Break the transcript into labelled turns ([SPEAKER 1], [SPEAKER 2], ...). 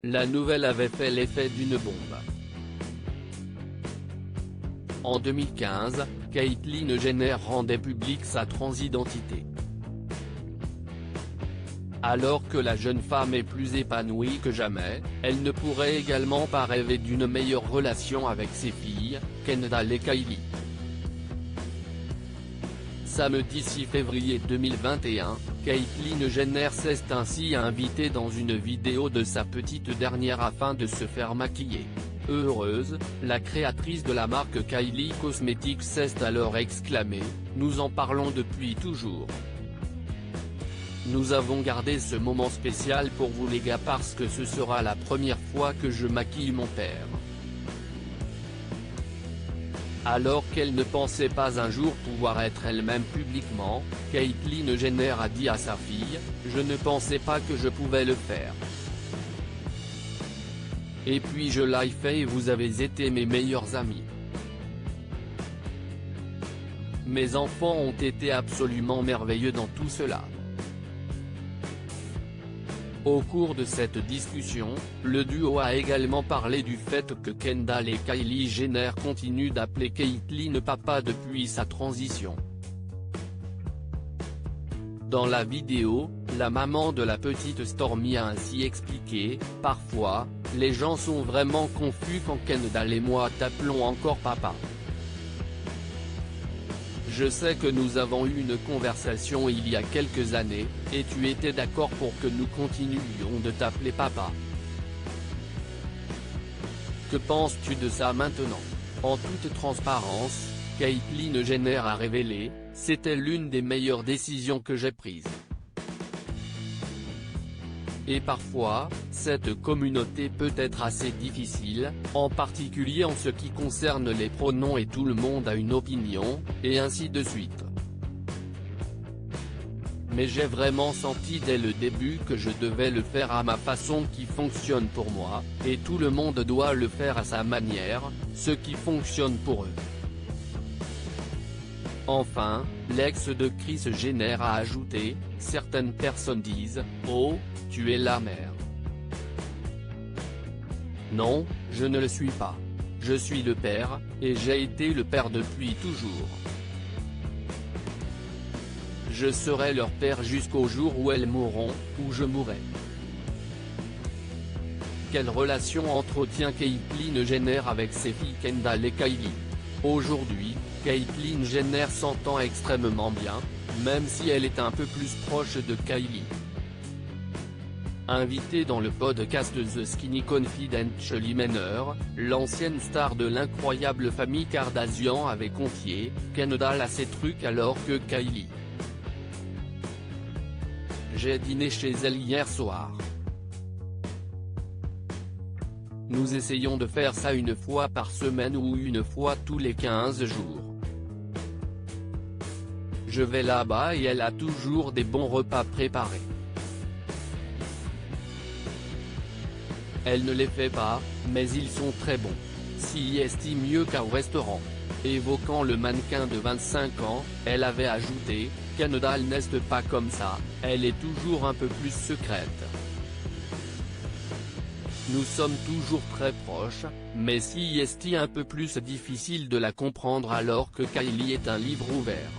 [SPEAKER 1] la nouvelle avait fait l'effet d'une bombe. En 2015, Caitlyn Jenner rendait publique sa transidentité. Alors que la jeune femme est plus épanouie que jamais, elle ne pourrait également pas rêver d'une meilleure relation avec ses filles, Kendall et Kylie. Samedi 6 février 2021, Caitlyn Jenner s'est ainsi invitée dans une vidéo de sa petite dernière afin de se faire maquiller. Heureuse, la créatrice de la marque Kylie Cosmetics s'est alors exclamée « Nous en parlons depuis toujours. Nous avons gardé ce moment spécial pour vous les gars parce que ce sera la première fois que je maquille mon père. » Alors qu'elle ne pensait pas un jour pouvoir être elle-même publiquement, Caitlyn Jenner a dit à sa fille « Je ne pensais pas que je pouvais le faire. Et puis je l'ai fait et vous avez été mes meilleurs amis. Mes enfants ont été absolument merveilleux dans tout cela. » Au cours de cette discussion, le duo a également parlé du fait que Kendall et Kylie Jenner continuent d'appeler Caitlyn papa depuis sa transition. Dans la vidéo, la maman de la petite Stormi a ainsi expliqué « Parfois, les gens sont vraiment confus quand Kendall et moi t'appelons encore papa. Je sais que nous avons eu une conversation il y a quelques années, et tu étais d'accord pour que nous continuions de t'appeler papa. Que penses-tu de ça maintenant ?» En toute transparence, Caitlyn Jenner a révélé « C'était l'une des meilleures décisions que j'ai prises. Et parfois, cette communauté peut être assez difficile, en particulier en ce qui concerne les pronoms et tout le monde a une opinion, et ainsi de suite. Mais j'ai vraiment senti dès le début que je devais le faire à ma façon qui fonctionne pour moi, et tout le monde doit le faire à sa manière, ce qui fonctionne pour eux. » Enfin, l'ex de Kris Jenner a ajouté « Certaines personnes disent « Oh, tu es la mère. » Non, je ne le suis pas. Je suis le père, et j'ai été le père depuis toujours. Je serai leur père jusqu'au jour où elles mourront, ou je mourrai. Quelle relation entretient Caitlyn Jenner avec ses filles Kendall et Kylie? Aujourd'hui, Caitlyn Jenner s'entend extrêmement bien, même si elle est un peu plus proche de Kylie. Invitée dans le podcast The Skinny Confidential Manor, l'ancienne star de l'incroyable famille Kardashian avait confié « Kendall a ses trucs alors que Kylie. J'ai dîné chez elle hier soir. Nous essayons de faire ça une fois par semaine ou une fois tous les 15 jours. Je vais là-bas et elle a toujours des bons repas préparés. Elle ne les fait pas, mais ils sont très bons. Si est mieux qu'au restaurant. » Évoquant le mannequin de 25 ans, elle avait ajouté « Kendall n'est pas comme ça, elle est toujours un peu plus secrète. Nous sommes toujours très proches, mais si est un peu plus difficile de la comprendre alors que Kylie est un livre ouvert. »